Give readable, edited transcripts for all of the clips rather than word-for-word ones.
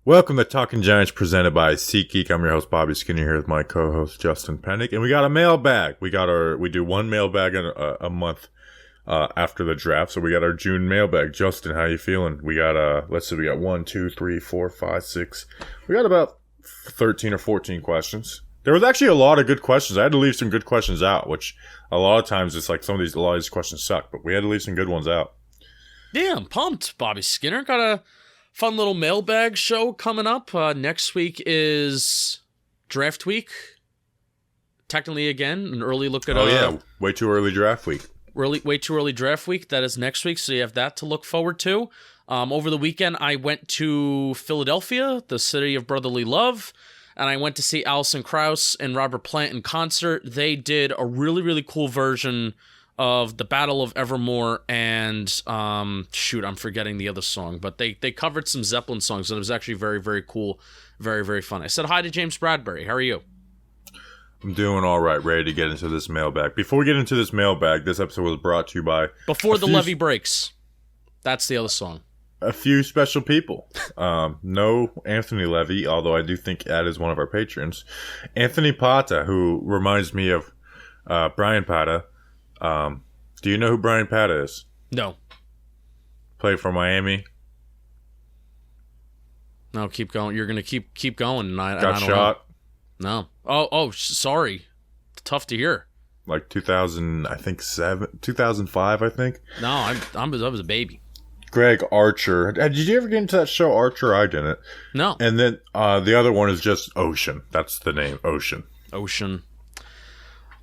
Welcome to Talking Giants presented by SeatGeek. I'm your host, Bobby Skinner, here with my co-host, Justin Pennick. And we got a mailbag. We do one mailbag in a month after the draft. So we got our June mailbag. Justin, how you feeling? We got, let's see, we got 1, 2, 3, 4, 5, 6. We got about 13 or 14 questions. There was actually a lot of good questions. I had to leave some good questions out, which a lot of times it's like a lot of these questions suck, but we had to leave some good ones out. Yeah, I'm pumped, Bobby Skinner. Got a fun little mailbag show coming up. Next week is draft week. Technically, again, an early look at... way too early draft week. Way too early draft week. That is next week, so you have that to look forward to. Over the weekend, I went to Philadelphia, the city of brotherly love, and I went to see Alison Krauss and Robert Plant in concert. They did a really, really cool version of the Battle of Evermore and I'm forgetting the other song, but they covered some Zeppelin songs, and it was actually very, very cool, very, very fun. I said hi to James Bradbury. How are you? I'm doing all right, ready to get into this mailbag. Before we get into this mailbag, this episode was brought to you by Before the Levee Breaks. That's the other song. A few special people. No Anthony Levy, although I do think that is one of our patrons. Anthony Pata, who reminds me of Brian Pata. Do you know who Brian Pata is? No. Played for Miami. No, keep going. You're gonna keep going. And I Got don't shot. Know. No. Sorry. Tough to hear. Like 2005, I think. No, I was a baby. Greg Archer. Did you ever get into that show, Archer? I didn't. No. And then the other one is just Ocean. That's the name, Ocean. Ocean.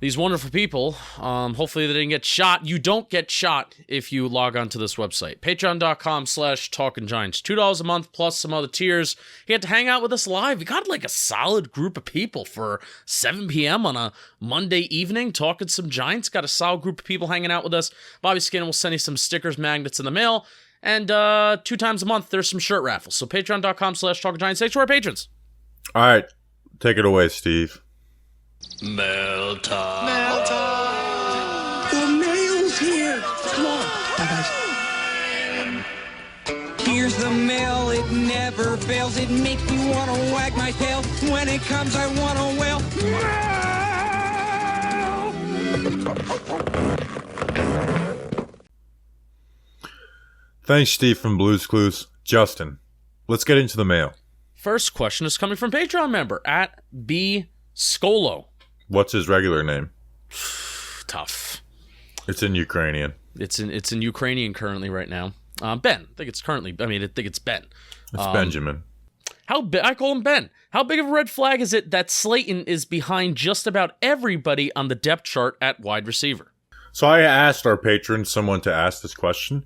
These wonderful people, hopefully they didn't get shot. You don't get shot if you log on to this website. Patreon.com/TalkinGiants. $2 a month plus some other tiers. You get to hang out with us live. We got like a solid group of people for 7 p.m. on a Monday evening talking some Giants. Got a solid group of people hanging out with us. Bobby Skinner will send you some stickers, magnets in the mail. And 2 times a month, there's some shirt raffles. So patreon.com/TalkinGiants. Thanks to our patrons. All right. Take it away, Steve. Mail time. The mail's here. Come on. Bye, guys. Here's the mail. It never fails. It makes me want to wag my tail. When it comes, I want to wail. Thanks, Steve from Blues Clues. Justin, let's get into the mail. First question is coming from Patreon member at B Scolo. What's his regular name? Tough. It's in Ukrainian. It's in Ukrainian currently right now. Ben. I think it's Ben. It's Benjamin. I call him Ben. How big of a red flag is it that Slayton is behind just about everybody on the depth chart at wide receiver? So I asked our patron, someone to ask this question.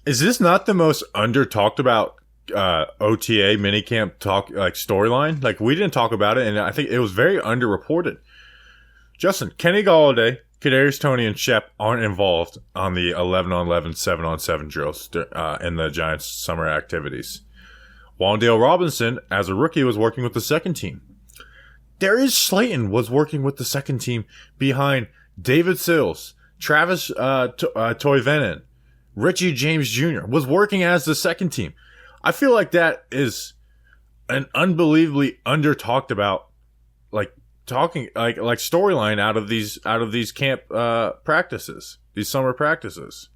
Is this not the most under-talked about OTA minicamp storyline? Like, we didn't talk about it, and I think it was very underreported. Justin, Kenny Golladay, Kadarius Toney, and Shep aren't involved on the 11-on-11, 7-on-7 drills in the Giants' summer activities. Wan'Dale Robinson, as a rookie, was working with the second team. Darius Slayton was working with the second team behind David Sills, Travis Toivonen, Richie James Jr. was working as the second team. I feel like that is an unbelievably under-talked about, storyline out of these camp practices, these summer practices.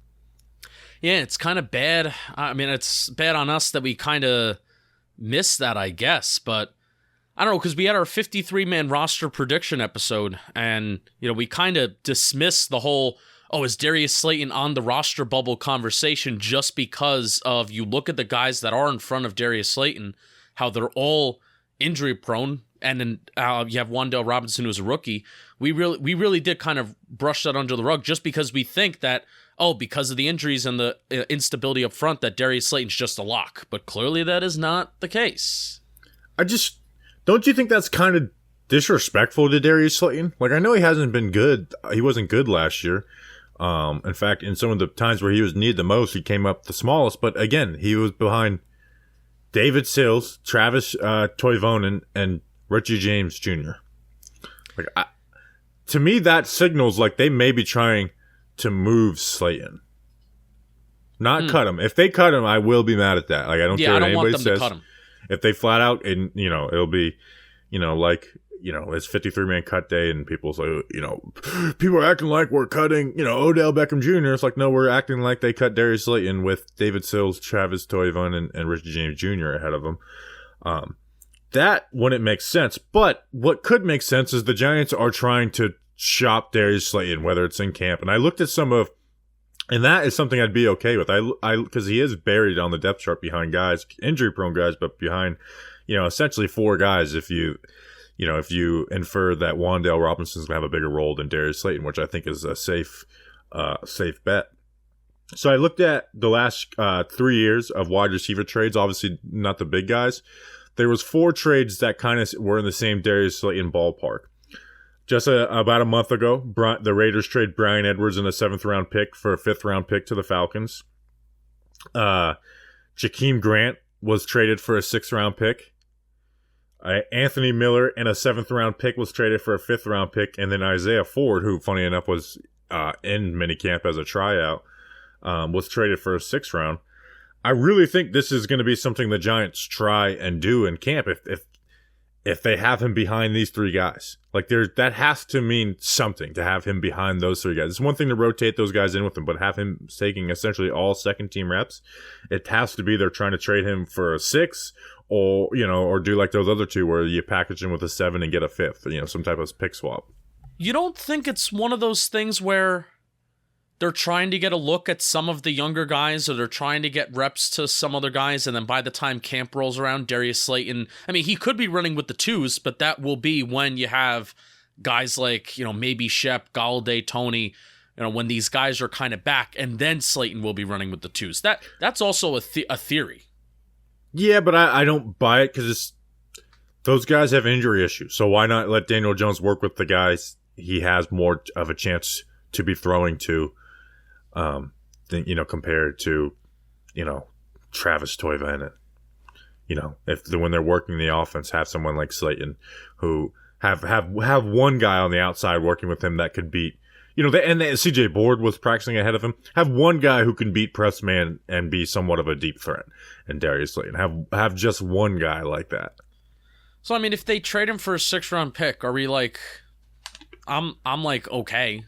Yeah, it's kind of bad. I mean, it's bad on us that we kind of missed that, I guess. But I don't know, because we had our 53-man roster prediction episode, and we kind of dismissed the whole, is Darius Slayton on the roster bubble conversation just because of, you look at the guys that are in front of Darius Slayton, how they're all injury prone. And then you have Wan'Dale Robinson, who's a rookie. We really did kind of brush that under the rug just because we think that, because of the injuries and the instability up front, that Darius Slayton's just a lock. But clearly that is not the case. Don't you think that's kind of disrespectful to Darius Slayton? Like, I know he hasn't been good. He wasn't good last year. In fact, in some of the times where he was needed the most, he came up the smallest. But again, he was behind David Sills, Travis Toivonen, and Richie James Jr. To me, that signals like they may be trying to move Slayton, not cut him. If they cut him, I will be mad at that. Like, I don't care what anybody says. If they flat out, and it'll be, like, it's 53-man cut day, and people say, people are acting like we're cutting, Odell Beckham Jr. It's like, no, we're acting like they cut Darius Slayton with David Sills, Travis Toivon, and Richie James Jr. ahead of him. That wouldn't make sense. But what could make sense is the Giants are trying to shop Darius Slayton, whether it's in camp. And I looked at and that is something I'd be okay with. Because he is buried on the depth chart behind guys, injury-prone guys, but behind, essentially 4 guys if you infer that Wan'Dale Robinson's going to have a bigger role than Darius Slayton, which I think is a safe bet. So I looked at the last 3 years of wide receiver trades, obviously not the big guys. There was 4 trades that kind of were in the same Darius Slayton ballpark. Just about a month ago, the Raiders trade Brian Edwards in a 7th-round pick for a 5th-round pick to the Falcons. Jakeem Grant was traded for a 6th-round pick. Anthony Miller and a 7th-round pick was traded for a 5th-round pick. And then Isaiah Ford, who, funny enough, was in minicamp as a tryout, was traded for a 6th round. I really think this is going to be something the Giants try and do in camp if they have him behind these 3 guys. Like, that has to mean something to have him behind those 3 guys. It's one thing to rotate those guys in with him, but have him taking essentially all second-team reps. It has to be they're trying to trade him for a 6, or do like those other 2 where you package him with a 7 and get a 5th, some type of pick swap. You don't think it's one of those things where they're trying to get a look at some of the younger guys, or they're trying to get reps to some other guys, and then by the time camp rolls around, Darius Slayton, I mean, he could be running with the 2s, but that will be when you have guys like, maybe Shep, Galladay, Tony, when these guys are kind of back, and then Slayton will be running with the 2s. That's also a theory. Yeah, but I don't buy it, because those guys have injury issues, so why not let Daniel Jones work with the guys he has more of a chance to be throwing to, compared to, Travis Toivon, and, when they're working the offense, have someone like Slayton who have one guy on the outside working with him that could beat, and CJ Board was practicing ahead of him. Have one guy who can beat press man and be somewhat of a deep threat, and Darius Slayton. Have just one guy like that. So, I mean, if they trade him for a 6th-round pick, are we like, I'm like, okay.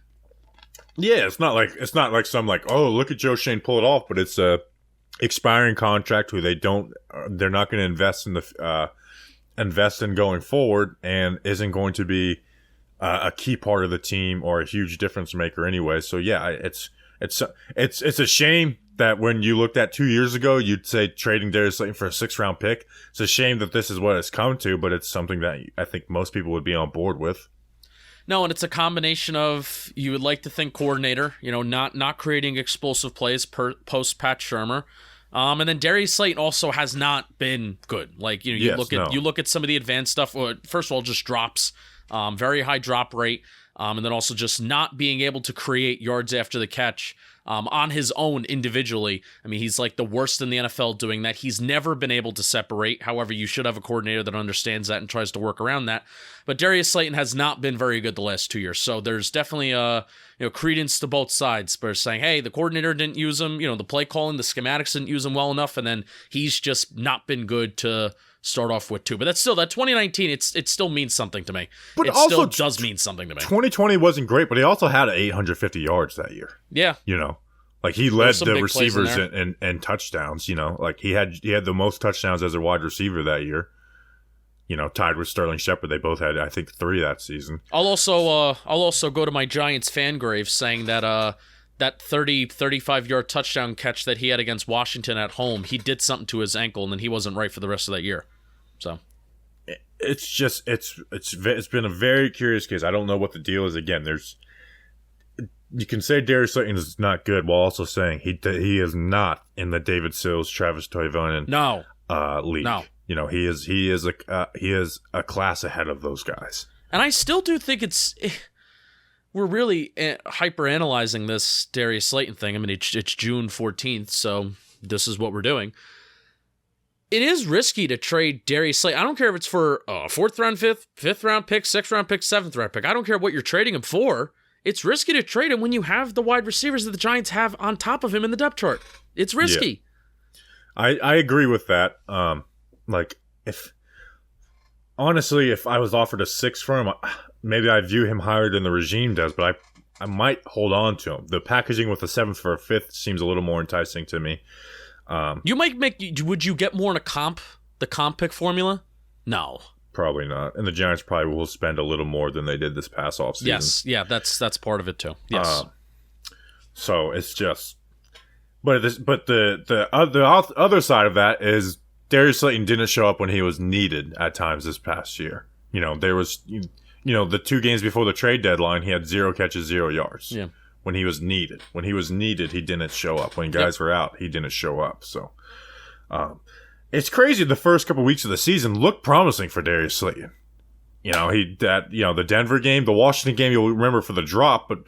Yeah, it's not like some like, oh, look at Joe Shane pull it off, but it's a expiring contract who they're not going to invest in going forward, and isn't going to be a key part of the team or a huge difference maker anyway. So yeah, it's a shame that when you looked at 2 years ago, you'd say trading Darius Slayton for a 6th-round pick. It's a shame that this is what it's come to, but it's something that I think most people would be on board with. No, and it's a combination of, you would like to think, coordinator, not creating explosive plays post Pat Shurmur. And then Darius Slayton also has not been good. Like, you look at some of the advanced stuff. First of all, just drops, very high drop rate, and then also just not being able to create yards after the catch on his own individually. I mean, he's like the worst in the NFL doing that. He's never been able to separate. However, you should have a coordinator that understands that and tries to work around that. But Darius Slayton has not been very good the last 2 years. So there's definitely credence to both sides. But saying, hey, the coordinator didn't use him. The play calling, the schematics didn't use him well enough, and then he's just not been good to start off with 2. But that's still, that 2019, it still means something to me. But it also still does mean something to me. 2020 wasn't great, but he also had 850 yards that year. Yeah. Like, he led the receivers in touchdowns, like he had the most touchdowns as a wide receiver that year. Tied with Sterling Shepard. They both had, I think, 3 that season. I'll also go to my Giants fan grave saying that that 35-yard touchdown catch that he had against Washington at home, he did something to his ankle, and then he wasn't right for the rest of that year. So it's just it's been a very curious case. I don't know what the deal is. Again, you can say Darius Slayton is not good while also saying he is not in the David Sills, Travis Toivon league. No. He is a class ahead of those guys. And I still do think we're really hyper analyzing this Darius Slayton thing. I mean, it's June 14th, so this is what we're doing. It is risky to trade Darius Slayton. I don't care if it's for a 4th-round, 5th-round pick, 6th-round pick, 7th-round pick. I don't care what you're trading him for. It's risky to trade him when you have the wide receivers that the Giants have on top of him in the depth chart. It's risky. Yeah. I agree with that. if honestly, if I was offered a 6 for him, maybe I view him higher than the regime does, but I might hold on to him. The packaging with a 7th for a 5th seems a little more enticing to me. You might would you get more in the comp pick formula? No. Probably not. And the Giants probably will spend a little more than they did this past offseason. Yes, yeah, that's part of it too. Yes. So it's just, the other side of that is Darius Slayton didn't show up when he was needed at times this past year. There was, the 2 games before the trade deadline, he had 0 catches, 0 yards. Yeah. When he was needed. When he was needed, he didn't show up. When guys were out, he didn't show up. So, it's crazy. The first couple weeks of the season looked promising for Darius Slayton. The Denver game, the Washington game, you'll remember for the drop, but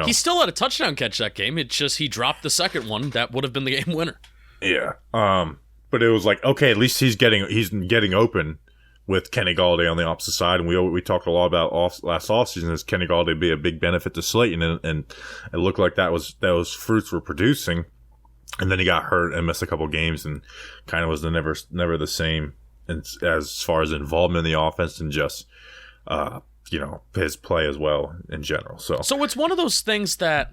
he still had a touchdown catch that game. It's just he dropped the second one that would have been the game winner. Yeah. But it was like, okay, at least he's getting open with Kenny Golladay on the opposite side, and we talked a lot about last offseason as Kenny Golladay be a big benefit to Slayton, and it looked like those fruits were producing, and then he got hurt and missed a couple games, and kind of was never the same as far as involvement in the offense and just his play as well in general. So it's one of those things that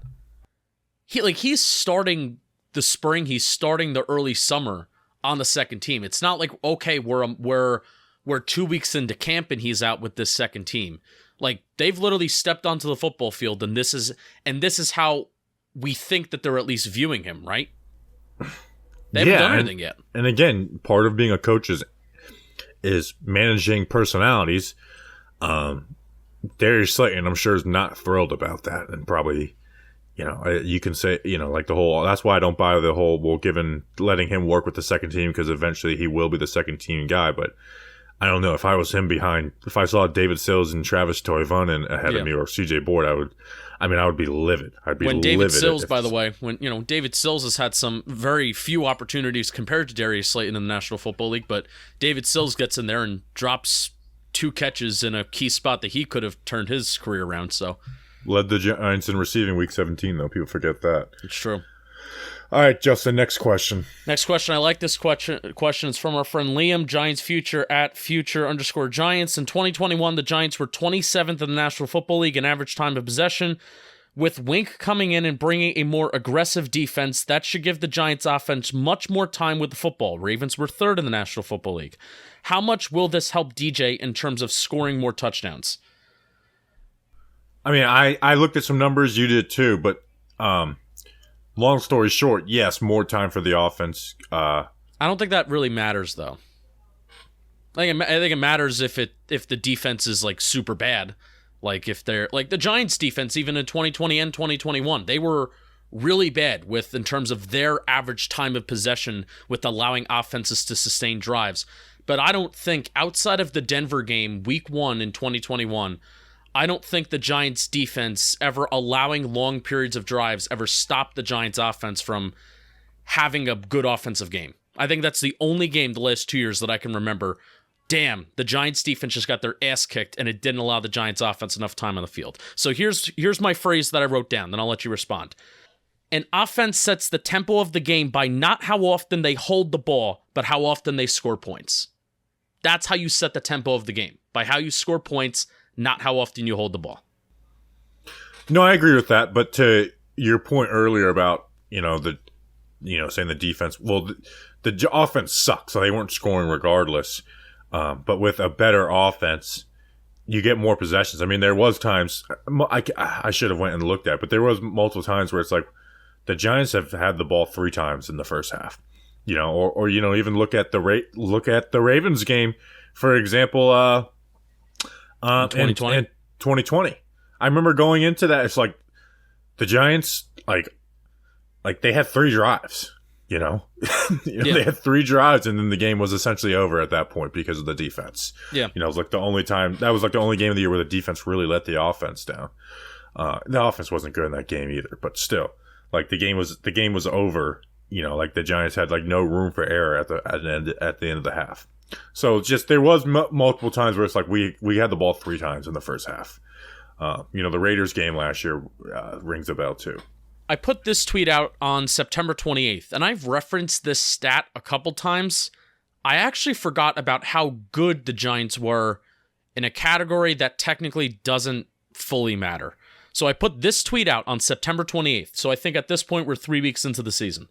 he's starting the spring, he's starting the early summer on the second team. It's not like, okay, we're 2 weeks into camp and he's out with this second team. Like, they've literally stepped onto the football field, and this is how we think that they're at least viewing him, right? They haven't done anything yet. And again, part of being a coach is managing personalities. Darius Slayton, I'm sure, is not thrilled about that, and probably, you can say, like the whole. That's why I don't buy the whole. Letting him work with the second team, because eventually he will be the second team guy, but. I don't know, if I was him if I saw David Sills and Travis Toivonen ahead of me, or CJ Board, I would be livid. I'd be livid. David Sills, by the way, David Sills has had some very few opportunities compared to Darius Slayton in the National Football League, but David Sills gets in there and drops 2 catches in a key spot that he could have turned his career around. So led the Giants in receiving week 17, though. People forget that. It's true. All right, Justin, next question. I like this question. It's from our friend Liam, Giants Future at Future_Giants. In 2021, the Giants were 27th in the National Football League in average time of possession. With Wink coming in and bringing a more aggressive defense, that should give the Giants offense much more time with the football. Ravens were 3rd in the National Football League. How much will this help DJ in terms of scoring more touchdowns? I mean, I looked at some numbers, you did too, but long story short, yes, more time for the offense. I don't think that really matters, though. I think it matters if the defense is like super bad, like if they're like the Giants' defense, even in 2020 and 2021, they were really bad in terms of their average time of possession with allowing offenses to sustain drives. But I don't think, outside of the Denver game, Week 1 in 2021. I don't think the Giants' defense ever allowing long periods of drives ever stopped the Giants' offense from having a good offensive game. I think that's the only game the last 2 years that I can remember. Damn, the Giants' defense just got their ass kicked, and it didn't allow the Giants' offense enough time on the field. So here's my phrase that I wrote down, then I'll let you respond. An offense sets the tempo of the game by not how often they hold the ball, but how often they score points. That's how you set the tempo of the game, by how you score points, not how often you hold the ball. No, I agree with that. But to your point earlier about, saying the defense, well, the offense sucks, so they weren't scoring regardless. But with a better offense, you get more possessions. I mean, there was times, I should have went and looked at, but there was multiple times where it's like the Giants have had the ball 3 times in the first half. Or even look at the Ravens game, for example, 2020. In 2020. I remember going into that, it's like the Giants, like they had 3 drives, Yeah. They had 3 drives, and then the game was essentially over at that point because of the defense. Yeah. It was like the only time, that was like the only game of the year where the defense really let the offense down. The offense wasn't good in that game either, but still, like the game was over, like the Giants had like no room for error at the end of the half. So just there was multiple times where it's like we had the ball 3 times in the first half. The Raiders game last year rings a bell too. I put this tweet out on September 28th, and I've referenced this stat a couple times. I actually forgot about how good the Giants were in a category that technically doesn't fully matter. So I put this tweet out on September 28th. So I think at this point we're 3 weeks into the season.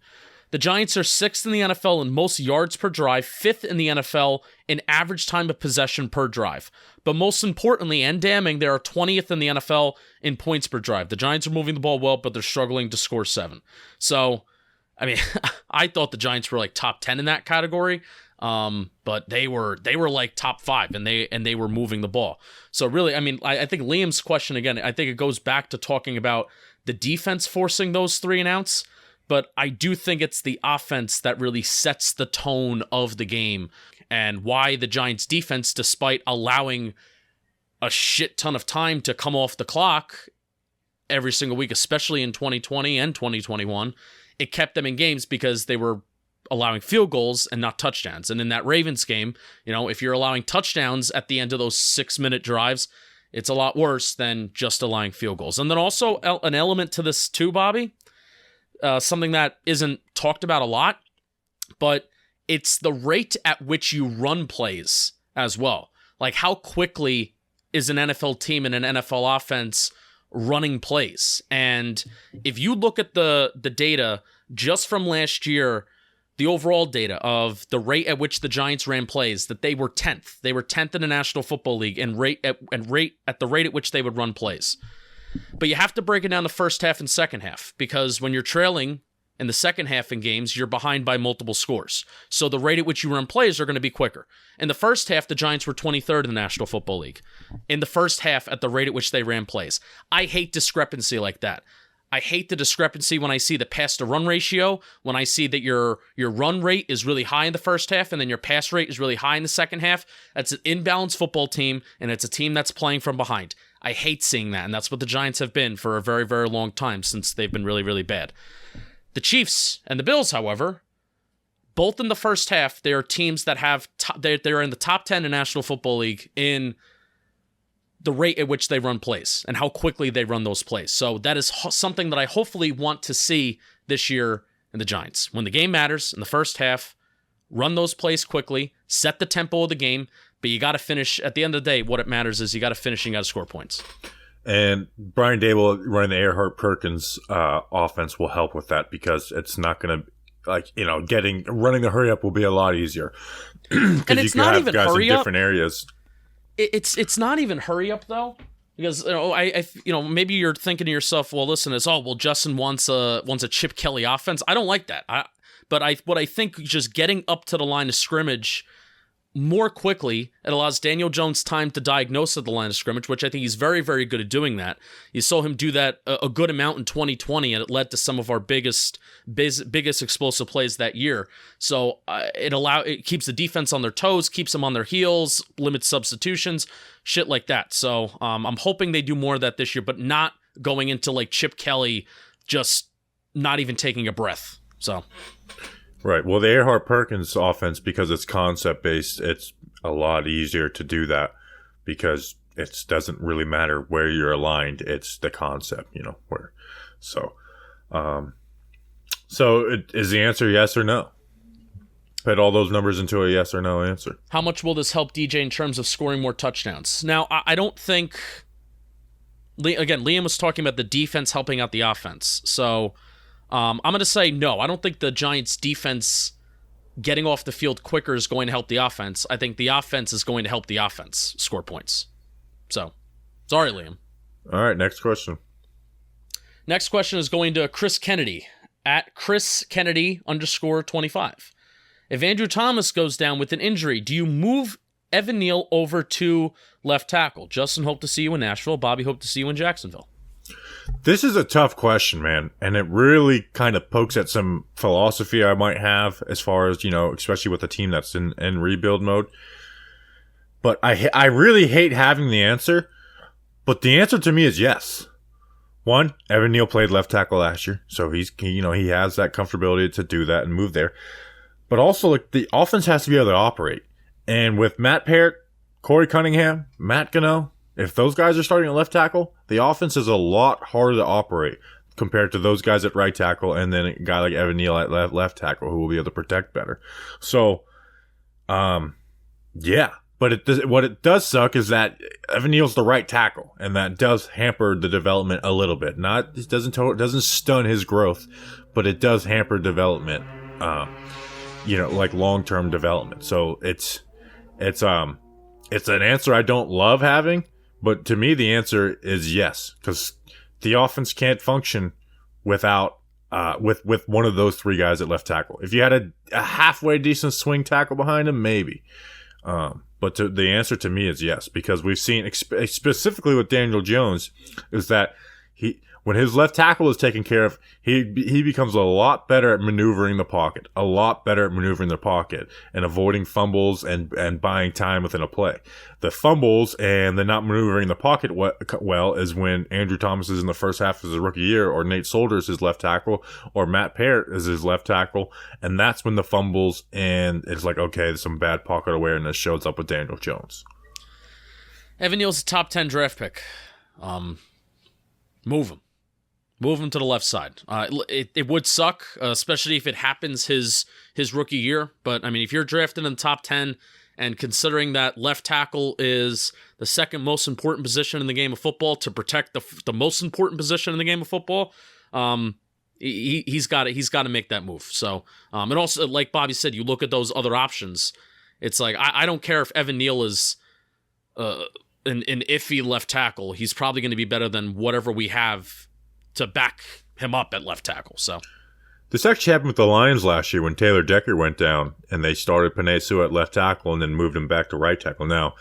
The Giants are 6th in the NFL in most yards per drive, 5th in the NFL in average time of possession per drive. But most importantly and damning, they are 20th in the NFL in points per drive. The Giants are moving the ball well, but they're struggling to score 7. So, I mean, I thought the Giants were like top 10 in that category. But they were like top 5 and they were moving the ball. So really, I mean, I think Liam's question again, I think it goes back to talking about the defense forcing those 3 and outs. But I do think it's the offense that really sets the tone of the game and why the Giants defense, despite allowing a shit ton of time to come off the clock every single week, especially in 2020 and 2021, it kept them in games because they were allowing field goals and not touchdowns. And in that Ravens game, if you're allowing touchdowns at the end of those 6-minute drives, it's a lot worse than just allowing field goals. And then also an element to this too, Bobby, something that isn't talked about a lot, but it's the rate at which you run plays as well. Like how quickly is an NFL team and an NFL offense running plays? And if you look at the data just from last year, the overall data of the rate at which the Giants ran plays, that they were 10th. They were 10th in the National Football League and at the rate at which they would run plays. But you have to break it down the first half and second half, because when you're trailing in the second half in games, you're behind by multiple scores. So the rate at which you run plays are going to be quicker. In the first half, the Giants were 23rd in the National Football League. In the first half, at the rate at which they ran plays. I hate discrepancy like that. I hate the discrepancy when I see the pass-to-run ratio, when I see that your run rate is really high in the first half and then your pass rate is really high in the second half. That's an imbalanced football team, and it's a team that's playing from behind. I hate seeing that, and that's what the Giants have been for a very, very long time since they've been really, really bad. The Chiefs and the Bills, however, both in the first half, they are teams that have they're in the top 10 in the National Football League in the rate at which they run plays and how quickly they run those plays. So that is something that I hopefully want to see this year in the Giants. When the game matters in the first half, run those plays quickly, set the tempo of the game, but you got to finish. At the end of the day, what it matters is you got to finish and you got to score points. And Brian Dable running the Earhart-Perkins offense will help with that, because it's not going to, running the hurry up will be a lot easier. And it's not even hurry in up. Different areas. It's not even hurry up though, because maybe you're thinking to yourself, well, listen, Justin wants a Chip Kelly offense. I don't like that. But I think just getting up to the line of scrimmage more quickly, it allows Daniel Jones time to diagnose at the line of scrimmage, which I think he's very, very good at doing that. You saw him do that a good amount in 2020, and it led to some of our biggest explosive plays that year. So it keeps the defense on their toes, keeps them on their heels, limits substitutions, shit like that. So I'm hoping they do more of that this year, but not going into like Chip Kelly, just not even taking a breath. So. Right. Well, the Earhart-Perkins offense, because it's concept-based, it's a lot easier to do that, because it doesn't really matter where you're aligned. It's the concept, where. So is the answer yes or no? Put all those numbers into a yes or no answer. How much will this help DJ in terms of scoring more touchdowns? Now, I don't think... Again, Liam was talking about the defense helping out the offense. So... I'm going to say no. I don't think the Giants' defense getting off the field quicker is going to help the offense. I think the offense is going to help the offense score points. So, sorry, Liam. All right, next question. Next question is going to Chris Kennedy, at Chris Kennedy _25. If Andrew Thomas goes down with an injury, do you move Evan Neal over to left tackle? Justin, hope to see you in Nashville. Bobby, hope to see you in Jacksonville. This is a tough question, man, and it really kind of pokes at some philosophy I might have as far as, especially with a team that's in rebuild mode. But I really hate having the answer, but the answer to me is yes. One, Evan Neal played left tackle last year, so he has that comfortability to do that and move there. But also, the offense has to be able to operate. And with Matt Parrott, Corey Cunningham, Matt Gano, if those guys are starting at left tackle, the offense is a lot harder to operate compared to those guys at right tackle, and then a guy like Evan Neal at left tackle who will be able to protect better. So Yeah. But what it does suck is that Evan Neal's the right tackle, and that does hamper the development a little bit. It doesn't stun his growth, but it does hamper development. Like long-term development. So it's an answer I don't love having, but to me the answer is yes, because the offense can't function without with one of those three guys at left tackle. If you had a halfway decent swing tackle behind him, maybe. But the answer to me is yes, because we've seen specifically with Daniel Jones is that when his left tackle is taken care of, he becomes a lot better at maneuvering the pocket, and avoiding fumbles and buying time within a play. The fumbles and the not maneuvering the pocket well is when Andrew Thomas is in the first half of his rookie year, or Nate Solder is his left tackle, or Matt Parrott is his left tackle, and that's when the fumbles and it's like, okay, some bad pocket awareness shows up with Daniel Jones. Evan Neal's a top 10 draft pick. Move him to the left side. It would suck, especially if it happens his rookie year. But, I mean, if you're drafted in the top 10 and considering that left tackle is the second most important position in the game of football to protect the most important position in the game of football, he's got to make that move. So, and also, like Bobby said, you look at those other options. It's like, I don't care if Evan Neal is an iffy left tackle. He's probably going to be better than whatever we have to back him up at left tackle. So this actually happened with the Lions last year when Taylor Decker went down and they started Penei Sewell at left tackle and then moved him back to right tackle. Now,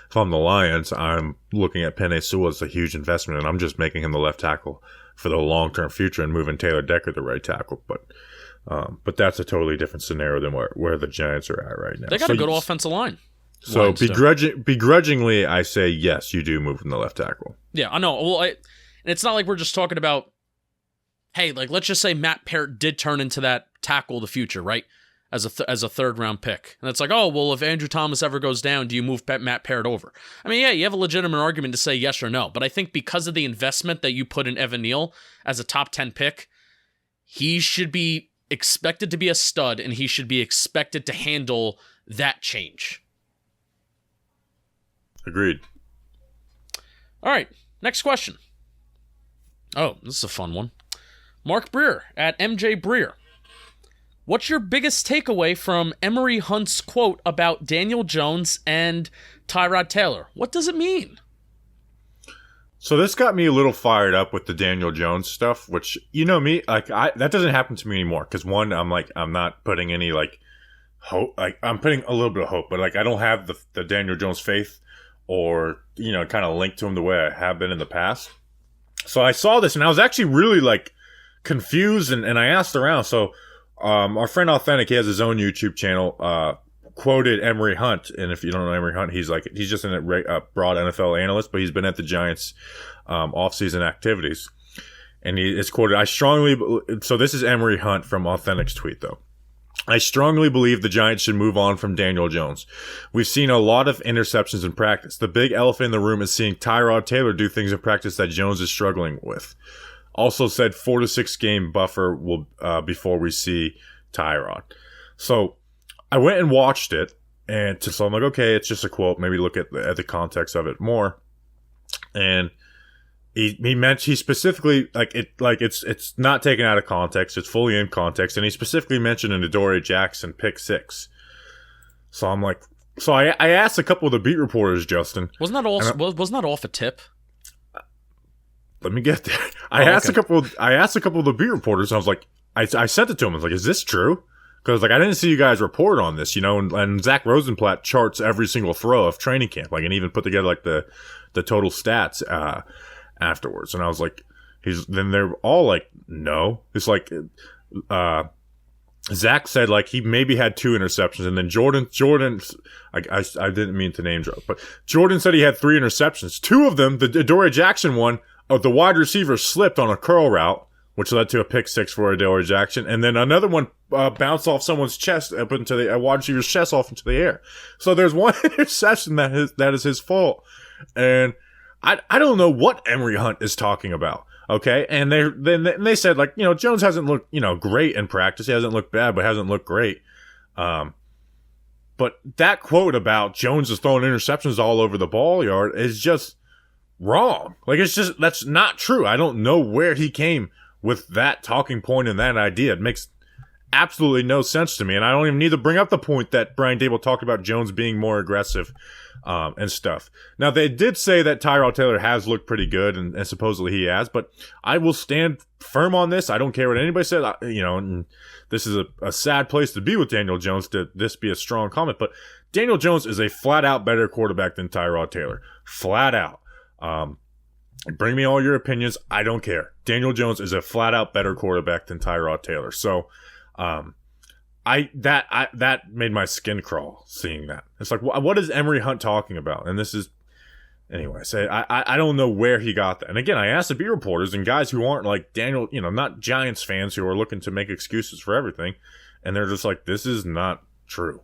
if I'm the Lions, I'm looking at Penei Sewell as a huge investment, and I'm just making him the left tackle for the long-term future and moving Taylor Decker to right tackle. But that's a totally different scenario than where the Giants are at right now. They got a good offensive line. So begrudgingly, I say yes, you do move from the left tackle. Yeah, I know. Well, and it's not like we're just talking about, hey, like let's just say Matt Parrott did turn into that tackle of the future, right? As a third round pick, and it's like, oh well, if Andrew Thomas ever goes down, do you move Matt Parrott over? I mean, yeah, you have a legitimate argument to say yes or no, but I think because of the investment that you put in Evan Neal as a top 10 pick, he should be expected to be a stud, and he should be expected to handle that change. Agreed. All right, next question. Oh, this is a fun one. Mark Breer at MJ Breer. What's your biggest takeaway from Emory Hunt's quote about Daniel Jones and Tyrod Taylor? What does it mean? So this got me a little fired up with the Daniel Jones stuff, which, you know me, that doesn't happen to me anymore. Because one, I'm not putting any hope. I'm putting a little bit of hope, but I don't have the Daniel Jones faith or kind of linked to him the way I have been in the past. So I saw this and I was actually really confused and I asked around. So our friend Authentic, he has his own YouTube channel, quoted Emory Hunt. And if you don't know Emory Hunt, he's just a broad NFL analyst, but he's been at the Giants offseason activities. And he is quoted, so this is Emory Hunt from Authentic's tweet though. I strongly believe the Giants should move on from Daniel Jones. We've seen a lot of interceptions in practice. The big elephant in the room is seeing Tyrod Taylor do things in practice that Jones is struggling with. Also said 4 to 6 game buffer will before we see Tyrod. So I went and watched it, and so I'm like, okay, it's just a quote. Maybe look at the context of it more. And he specifically it's not taken out of context. It's fully in context, and he specifically mentioned an Adoree Jackson pick 6. So I'm like, I asked a couple of the beat reporters, Justin. Wasn't that off a tip? Let me get there. I asked a couple of the beat reporters. And I was like, I sent it to them. I was like, is this true? Because I didn't see you guys report on this, and Zach Rosenblatt charts every single throw of training camp, and even put together the total stats afterwards. And I was like, then they're all like, no. It's like Zach said he maybe had 2 interceptions, and then Jordan I didn't mean to name drop, but Jordan said he had 3 interceptions. 2 of them, the Adoree Jackson one, the wide receiver slipped on a curl route, which led to a pick 6 for Adoree Jackson, and then another one bounced off someone's chest up into the wide receiver's chest off into the air. So there's one interception that is his fault, and I don't know what Emory Hunt is talking about. Okay, and they said Jones hasn't looked great in practice. He hasn't looked bad, but hasn't looked great. But that quote about Jones is throwing interceptions all over the ball yard is just wrong. Like, that's not true. I don't know where he came with that talking point and that idea. It makes absolutely no sense to me. And I don't even need to bring up the point that Brian Dable talked about Jones being more aggressive and stuff. Now, they did say that Tyrod Taylor has looked pretty good, and supposedly he has, but I will stand firm on this. I don't care what anybody says, and this is a sad place to be with Daniel Jones to this be a strong comment, but Daniel Jones is a flat-out better quarterback than Tyrod Taylor. Flat out. Bring me all your opinions. I don't care. Daniel Jones is a flat-out better quarterback than Tyrod Taylor. So, that made my skin crawl seeing that. It's like, what is Emory Hunt talking about? And this is, anyway, I don't know where he got that. And again, I asked the beat reporters and guys who aren't like Daniel, not Giants fans who are looking to make excuses for everything. And they're just like, this is not true.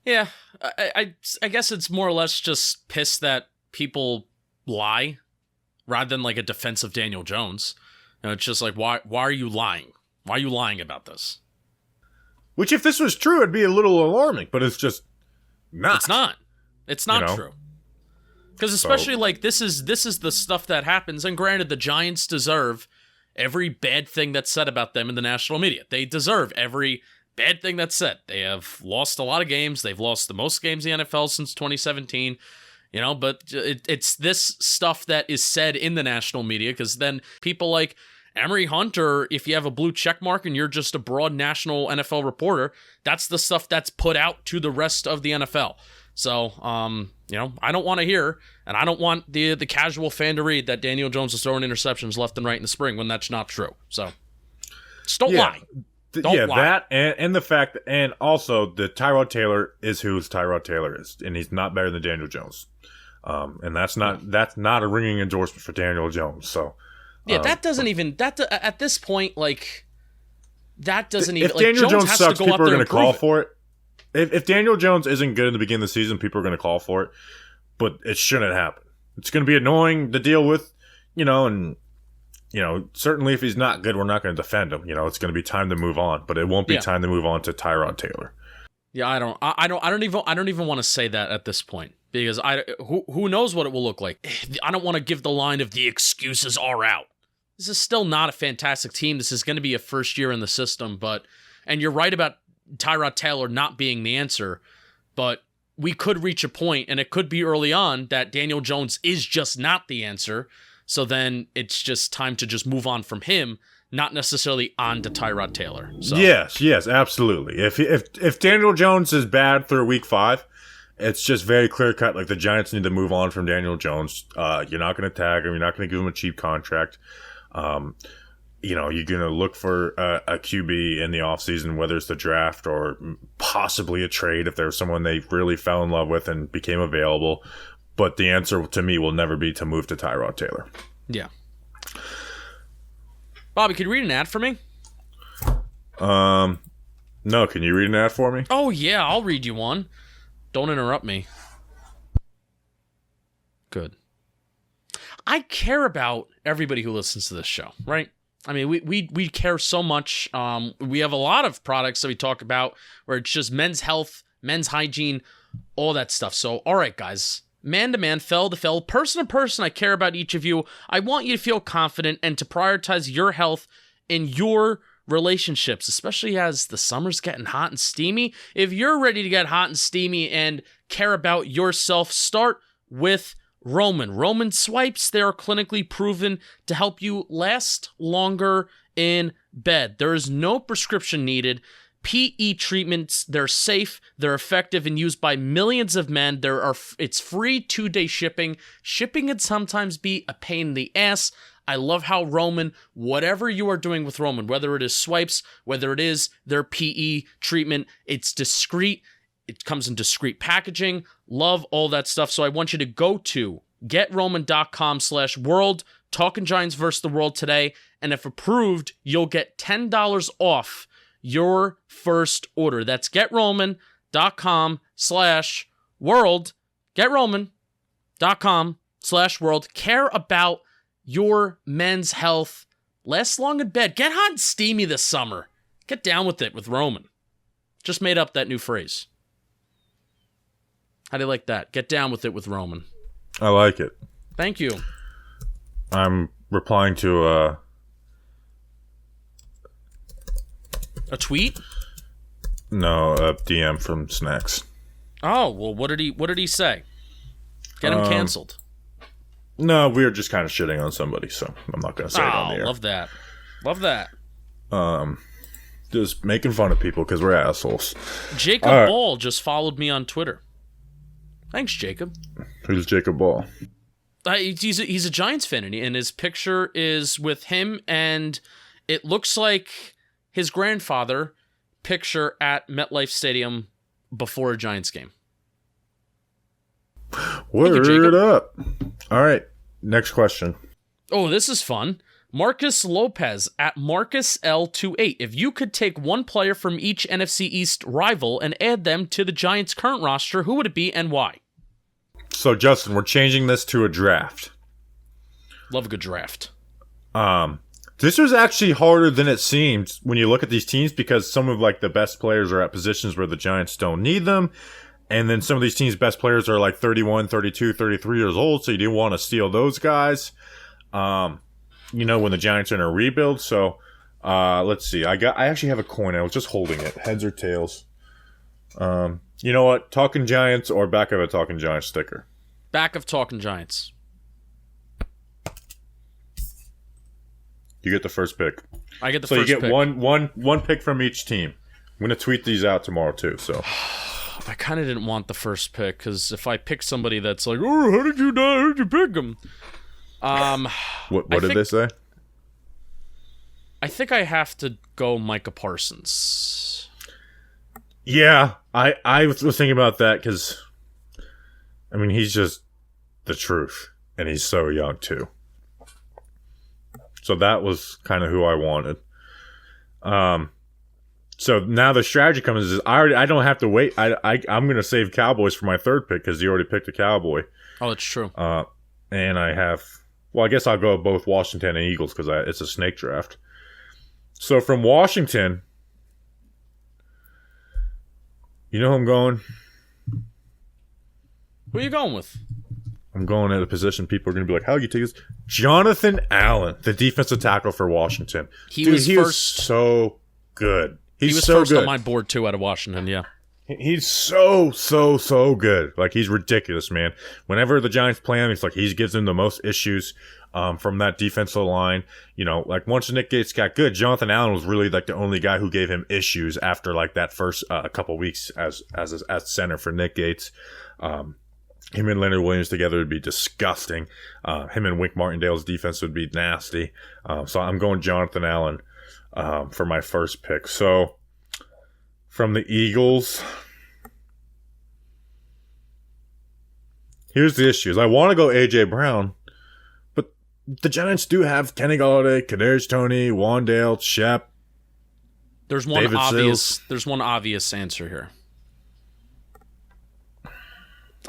Yeah, I guess it's more or less just pissed that people lie rather than like a defense of Daniel Jones. It's just like, why are you lying? Why are you lying about this? Which, if this was true, it'd be a little alarming, but it's just not. It's not. It's not true. Because especially like this is the stuff that happens. And granted, the Giants deserve every bad thing that's said about them in the national media. They deserve every bad thing that's said. They have lost a lot of games. They've lost the most games in the NFL since 2017. But it's this stuff that is said in the national media, because then people like Emory Hunt, or if you have a blue check mark and you're just a broad national NFL reporter, that's the stuff that's put out to the rest of the NFL. So, I don't want to hear, and I don't want the casual fan to read that Daniel Jones is throwing interceptions left and right in the spring when that's not true. So, just don't lie. Don't lie. That and the fact, and also the Tyrod Taylor is who Tyrod Taylor is, and he's not better than Daniel Jones. And that's not a ringing endorsement for Daniel Jones. So, yeah, that doesn't even at this point, like, that doesn't even. If Daniel Jones sucks, people are going to call for it. If Daniel Jones isn't good in the beginning of the season, people are going to call for it, but it shouldn't happen. It's going to be annoying to deal with, and certainly if he's not good, we're not going to defend him. It's going to be time to move on, but it won't be time to move on to Tyrod Taylor. Yeah, I don't even want to say that at this point, because who knows what it will look like. I don't want to give the line of the excuses are out. This is still not a fantastic team. This is going to be a first year in the system, and you're right about Tyrod Taylor not being the answer, but we could reach a point, and it could be early on, that Daniel Jones is just not the answer. So then it's just time to just move on from him, not necessarily on to Tyrod Taylor. So. Yes, absolutely. If Daniel Jones is bad through week 5, it's just very clear cut. Like, the Giants need to move on from Daniel Jones. You're not going to tag him. You're not going to give him a cheap contract. You're going to look for a QB in the offseason, whether it's the draft or possibly a trade if there's someone they really fell in love with and became available. But the answer to me will never be to move to Tyrod Taylor. Yeah. Bobby, could you read an ad for me? No, can you read an ad for me? Oh, yeah, I'll read you one. Don't interrupt me. Good. I care about everybody who listens to this show, right? I mean, we care so much. We have a lot of products that we talk about where it's just men's health, men's hygiene, all that stuff. So, all right, guys, man to man, fell to fell, person to person, I care about each of you. I want you to feel confident and to prioritize your health in your relationships, especially as the summer's getting hot and steamy. If you're ready to get hot and steamy and care about yourself, start with Roman. Roman swipes, they are clinically proven to help you last longer in bed. There is no prescription needed. PE treatments, they're safe, they're effective, and used by millions of men. It's free 2-day shipping. Shipping can sometimes be a pain in the ass. I love how Roman, whatever you are doing with Roman, whether it is swipes, whether it is their PE treatment, it's discreet. It comes in discreet packaging. Love all that stuff. So I want you to go to getroman.com/world. Talking Giants versus the world today. And if approved, you'll get $10 off your first order. That's getroman.com/world. Getroman.com/world. Care about your men's health. Last long in bed. Get hot and steamy this summer. Get down with it with Roman. Just made up that new phrase. How do you like that? Get down with it with Roman. I like it. Thank you. I'm replying to a tweet. No, a DM from Snacks. Oh well, what did he say? Get him canceled. No, we were just kind of shitting on somebody, so I'm not going to say it on the air. Love that. Love that. Just making fun of people because we're assholes. Jacob Ball just followed me on Twitter. Thanks, Jacob. Who's Jacob Ball? He's a Giants fan, and his picture is with him, and it looks like his grandfather picture at MetLife Stadium before a Giants game. Word up. All right, next question. Oh, this is fun. Marcus Lopez at MarcusL28. If you could take one player from each NFC East rival and add them to the Giants' current roster, who would it be and why? So, Justin, we're changing this to a draft. Love a good draft. This was actually harder than it seemed when you look at these teams because some of like the best players are at positions where the Giants don't need them. And then some of these teams' best players are like 31, 32, 33 years old. So you do want to steal those guys. When the Giants are in a rebuild. So, let's see. I actually have a coin. I was just holding it. Heads or tails. You know what? Talking Giants or back of a Talking Giants sticker? Back of Talking Giants. You get the first pick. I get the first pick. So you pick. get one pick from each team. I'm going to tweet these out tomorrow too, so. I kind of didn't want the first pick because if I pick somebody that's like, oh, how did you pick him? What did they say? I think I have to go Micah Parsons. Yeah, I was thinking about that because, I mean, he's just the truth, and he's so young too. So that was kind of who I wanted. So now the strategy comes is I don't have to wait. I'm going to save Cowboys for my third pick because you already picked a Cowboy. Oh, that's true. And I have, well, I guess I'll go both Washington and Eagles because it's a snake draft. So from Washington, you know who I'm going? Who are you going with? I'm going at a position people are going to be like, how do you take this? Jonathan Allen, the defensive tackle for Washington. He was so good. He was so first good on my board, too, out of Washington, yeah. He's so good. Like, he's ridiculous, man. Whenever the Giants play him, it's like he gives them the most issues from that defensive line. You know, like, once Nick Gates got good, Jonathan Allen was really, like, the only guy who gave him issues after, like, that first couple weeks as center for Nick Gates. Him and Leonard Williams together would be disgusting. Him and Wink Martindale's defense would be nasty. So I'm going Jonathan Allen for my first pick. So from the Eagles, here's the issues. I want to go A.J. Brown, but the Giants do have Kenny Golladay, Kadarius Toney, Wandale, Shep. There's one obvious answer here.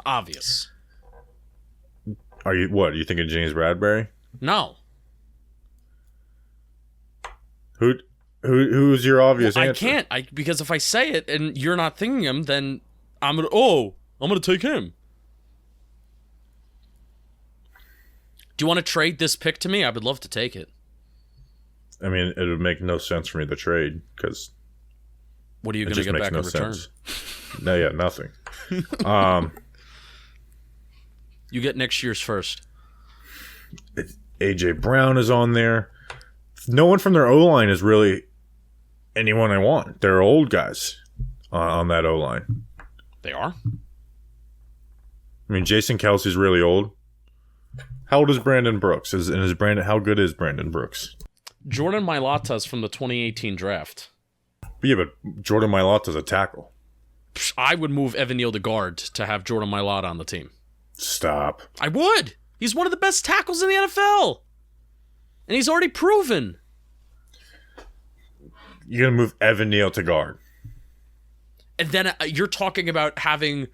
Obvious. Are you thinking James Bradbury? No. Who's your obvious answer? I can't. Because if I say it and you're not thinking him, then I'm gonna take him. Do you want to trade this pick to me? I would love to take it. I mean, it would make no sense for me to trade because. What are you going to get back in return? No, yeah, nothing. You get next year's first. A.J. Brown is on there. No one from their O-line is really anyone I want. They're old guys on that O-line. They are? I mean, Jason Kelsey's really old. How old is Brandon Brooks? How good is Brandon Brooks? Jordan Mailata's from the 2018 draft. Yeah, but Jordan Mailata's a tackle. I would move Evan Neal to guard to have Jordan Mailata on the team. Stop. I would. He's one of the best tackles in the NFL. And he's already proven. You're going to move Evan Neal to guard. And then you're talking about having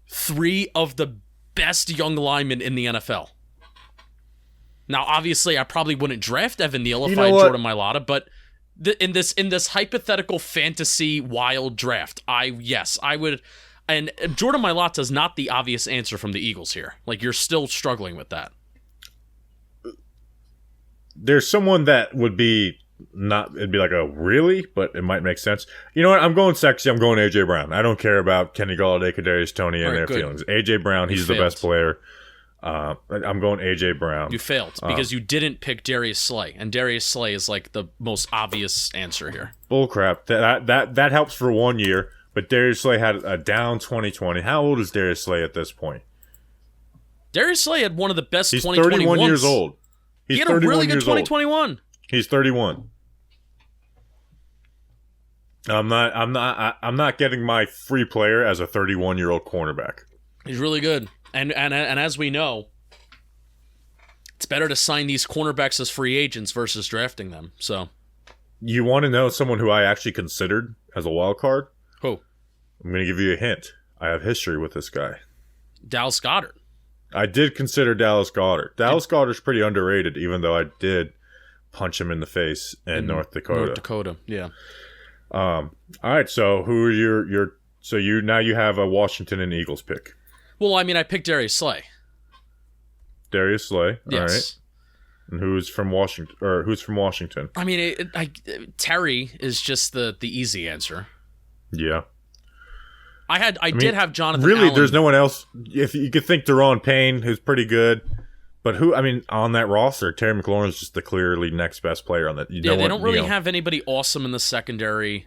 3 of the best young linemen in the NFL. Now, obviously, I probably wouldn't draft Evan Neal if I had Jordan Mailata, but in this hypothetical fantasy wild draft, I would And Jordan Mailata is not the obvious answer from the Eagles here. Like, you're still struggling with that. There's someone that would be not, it'd be like a really, but it might make sense. You know what? I'm going sexy. I'm going A.J. Brown. I don't care about Kenny Galladay, Kadarius Toney, and their feelings. A.J. Brown, he's the best player. I'm going A.J. Brown. You failed because you didn't pick Darius Slay, and Darius Slay is like the most obvious answer here. Bullcrap. That helps for 1 year, but Darius Slay had a down 2020. How old is Darius Slay at this point? Darius Slay had one of the best 2021s. He's 31 years old. He had a really good 2021. He's 31. I'm not getting my free player as a 31-year-old cornerback. He's really good. And as we know, it's better to sign these cornerbacks as free agents versus drafting them. So, you want to know someone who I actually considered as a wild card? Who? I'm going to give you a hint. I have history with this guy. Dallas Goedert. I did consider Dallas Goedert. Dallas Goedert's pretty underrated, even though I did punch him in the face in North Dakota. North Dakota, yeah. All right, so who are your so you have a Washington and Eagles pick? Well, I mean, I picked Darius Slay. Darius Slay, yes. All right. And who's from Washington? I mean, Terry is just the easy answer. Yeah. I did have Jonathan really, Allen. There's no one else. If you could think Daron Payne, who's pretty good. But on that roster, Terry McLaurin is just the clearly next best player on that. They don't really have anybody awesome in the secondary.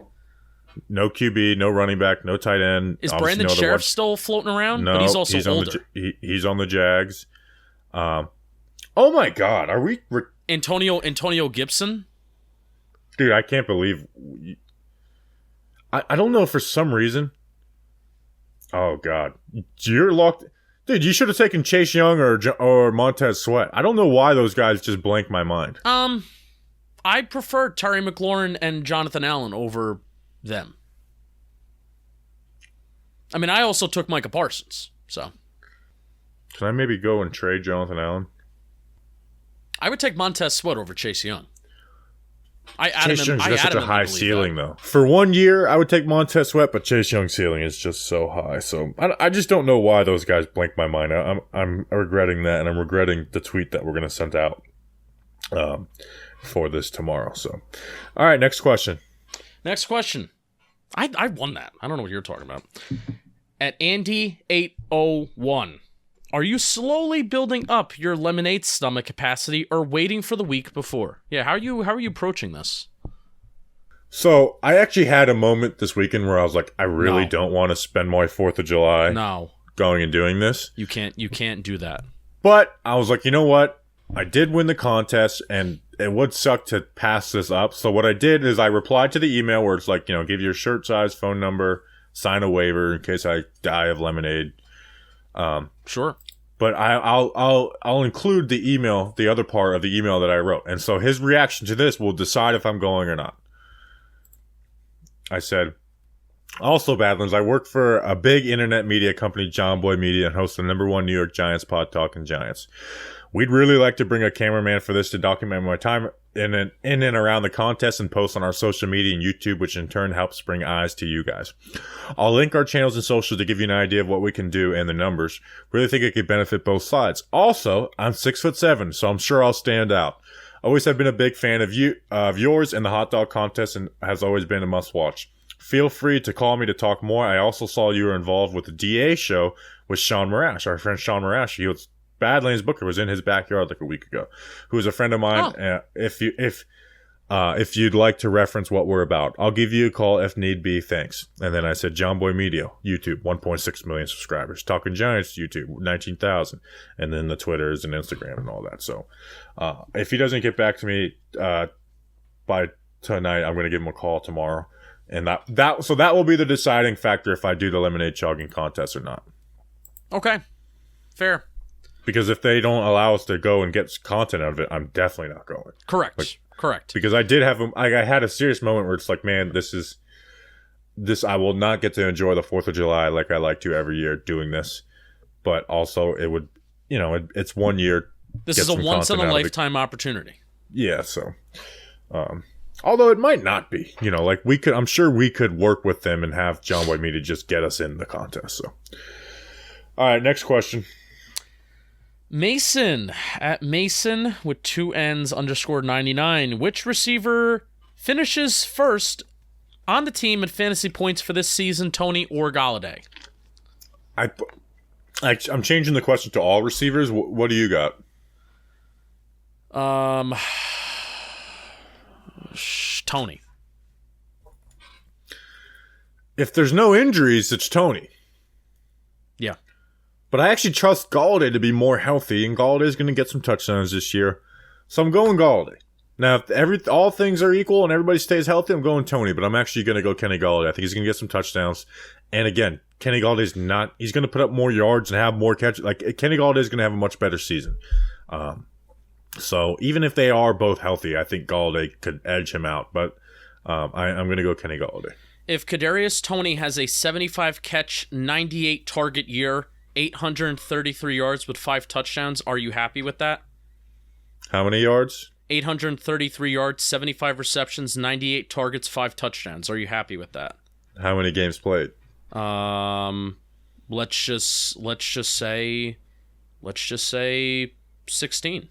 No QB, no running back, no tight end. Is Brandon Sheriff still floating around? No, but he's also older. He's on the Jags. Oh my God, are we... Antonio Gibson? Dude, I can't believe... I don't know, for some reason... Oh, God. You're locked... Dude, you should have taken Chase Young or Montez Sweat. I don't know why those guys just blank my mind. I prefer Terry McLaurin and Jonathan Allen over them. I mean, I also took Micah Parsons, so... Can I maybe go and trade Jonathan Allen? I would take Montez Sweat over Chase Young. Chase Young's got such a high ceiling, though. For 1 year, I would take Montez Sweat, but Chase Young's ceiling is just so high. So I just don't know why those guys blank my mind. I'm regretting that, and I'm regretting the tweet that we're going to send out for this tomorrow. So, all right, next question. Next question. I won that. I don't know what you're talking about. At Andy801. Are you slowly building up your lemonade stomach capacity or waiting for the week before? Yeah, how are you approaching this? So, I actually had a moment this weekend where I was like, I really don't want to spend my 4th of July going and doing this. You can't do that. But I was like, you know what? I did win the contest, and it would suck to pass this up. So what I did is I replied to the email where it's like, give your shirt size, phone number, sign a waiver in case I die of lemonade. Sure. But I'll include the email, the other part of the email that I wrote. And so his reaction to this will decide if I'm going or not. I said, also, Badlands, I work for a big internet media company, John Boy Media, and host the #1 New York Giants pod, Talking Giants. We'd really like to bring a cameraman for this to document my time in and around the contest and post on our social media and YouTube, which in turn helps bring eyes to you guys. I'll link our channels and socials to give you an idea of what we can do and the numbers. Really think it could benefit both sides. Also, I'm 6'7", so I'm sure I'll stand out. Always have been a big fan of yours and the hot dog contest, and has always been a must watch. Feel free to call me to talk more. I also saw you were involved with the DA show with Sean Marash, our friend Sean Marash. He was Badlands Booker was in his backyard like a week ago, who is a friend of mine. If you'd like to reference what we're about, I'll give you a call if need be. Thanks. And then I said, John Boy Media, YouTube, 1.6 million subscribers. Talking Giants, YouTube, 19,000. And then the Twitters and Instagram and all that. So if he doesn't get back to me by tonight, I'm going to give him a call tomorrow. And that will be the deciding factor if I do the lemonade chugging contest or not. Okay. Fair. Because if they don't allow us to go and get content out of it, I'm definitely not going. Correct. Correct. Because I did have I had a serious moment where it's like, man, this I will not get to enjoy the 4th of July like I like to every year doing this. But also it would, it's 1 year. This is a once in a lifetime opportunity. Yeah. So, Although it might not be. Like I'm sure we could work with them and have John White Media just get us in the contest. So, all right, next question. Mason at Mason with 2 N's _99. Which receiver finishes first on the team in fantasy points for this season, Tony or Galladay? I'm changing the question to all receivers. What do you got? Tony. If there's no injuries, it's Tony. Yeah. But I actually trust Galladay to be more healthy, and Galladay's going to get some touchdowns this year. So I'm going Galladay. Now, if all things are equal and everybody stays healthy, I'm going Tony, but I'm actually going to go Kenny Galladay. I think he's going to get some touchdowns. And again, Kenny Galladay's he's going to put up more yards and have more catches. Like, Kenny Galladay's going to have a much better season. So even if they are both healthy, I think Galladay could edge him out. But I'm going to go Kenny Galladay. If Kadarius Toney has a 75 catch, 98 target year, 833 yards with 5 touchdowns, are you happy with that? How many yards? 833 yards, 75 receptions, 98 targets, 5 touchdowns. Are you happy with that? How many games played? Let's just say 16.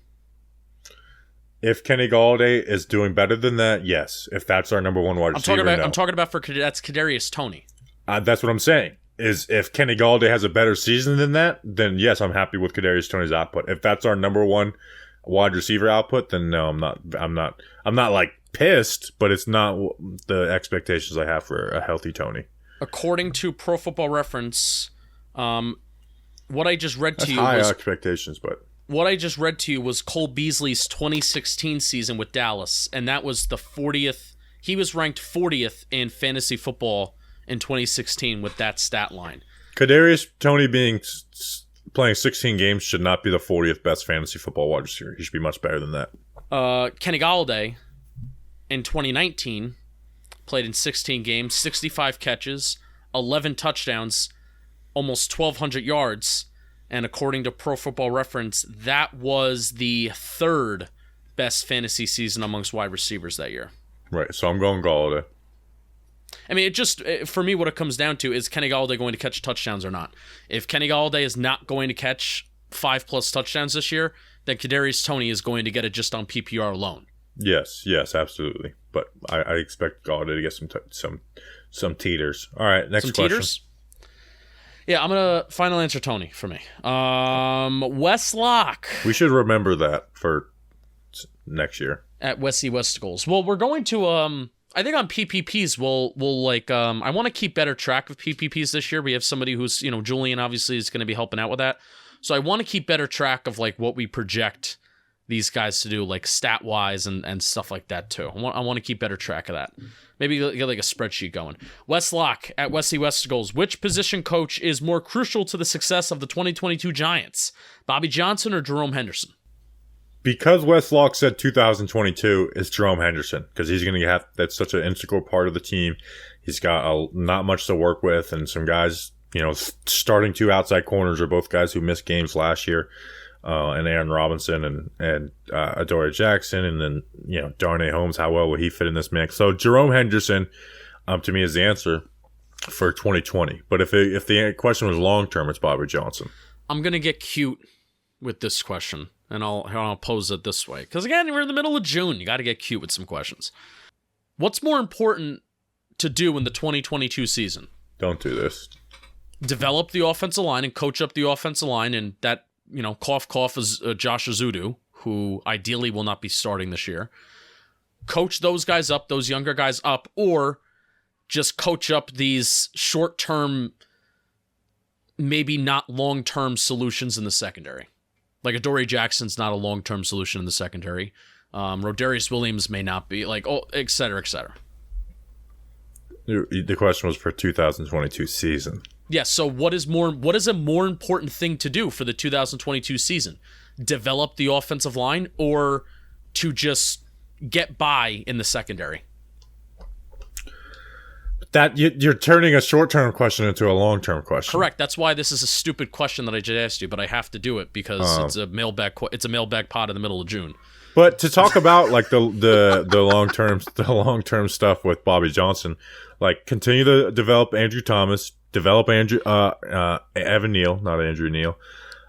If Kenny Galladay is doing better than that, yes. If that's our number one wide receiver, no. I'm talking about that's Kadarius Toney. That's what I'm saying. Is if Kenny Galladay has a better season than that, then yes, I'm happy with Kadarius Toney's output. If that's our number one wide receiver output, then no, I'm not like pissed, but it's not the expectations I have for a healthy Toney. According to Pro Football Reference, what I just read to you high was expectations, but what I just read to you was Cole Beasley's 2016 season with Dallas, and that was the 40th. He was ranked 40th in fantasy football in 2016 with that stat line. Kadarius Toney playing 16 games should not be the 40th best fantasy football wide receiver. He should be much better than that. Kenny Galladay in 2019 played in 16 games, 65 catches, 11 touchdowns, almost 1,200 yards. And according to Pro Football Reference, that was the 3rd best fantasy season amongst wide receivers that year. Right, so I'm going Galladay. I mean, for me, what it comes down to is Kenny Galladay going to catch touchdowns or not? If Kenny Galladay is not going to catch 5+ touchdowns this year, then Kadarius Toney is going to get it just on PPR alone. Yes, absolutely. But I expect Galladay to get some teeters. All right, next question. Teeters? Yeah, I'm going to final answer Toney for me. Wes Locke. We should remember that for next year. At Westy Westicles. Well, we're going to, I think on PPPs, we'll I want to keep better track of PPPs this year. We have somebody who's, Julian obviously is going to be helping out with that. So I want to keep better track of like what we project these guys to do, like stat-wise and stuff like that too. I want to keep better track of that. Maybe get like a spreadsheet going. Wes Locke at Westy Westicles. Which position coach is more crucial to the success of the 2022 Giants? Bobby Johnson or Jerome Henderson? Because Wes Locke said 2022, it's Jerome Henderson, because he's going to have that's such an integral part of the team. He's got not much to work with, and some guys, starting 2 outside corners are both guys who missed games last year, and Aaron Robinson and Adoree Jackson, and then Darnay Holmes. How well will he fit in this mix? So Jerome Henderson, to me, is the answer for 2020. But if the question was long term, it's Bobby Johnson. I'm gonna get cute with this question. And I'll pose it this way. Because, again, we're in the middle of June. You got to get cute with some questions. What's more important to do in the 2022 season? Don't do this. Develop the offensive line and coach up the offensive line. And that, cough is Josh Azudu, who ideally will not be starting this year. Coach those guys up, those younger guys up, or just coach up these short-term, maybe not long-term solutions in the secondary. Like Adoree Jackson's not a long-term solution in the secondary. Rodarius Williams may not be, et cetera, et cetera. The question was for 2022 season. Yes, so what is a more important thing to do for the 2022 season? Develop the offensive line or to just get by in the secondary? That you're turning a short-term question into a long-term question. Correct. That's why this is a stupid question that I just asked you, but I have to do it because it's a mailbag pod in the middle of June. But to talk about like the long term stuff with Bobby Johnson, like continue to develop Andrew Thomas, develop Evan Neal, not Andrew Neal,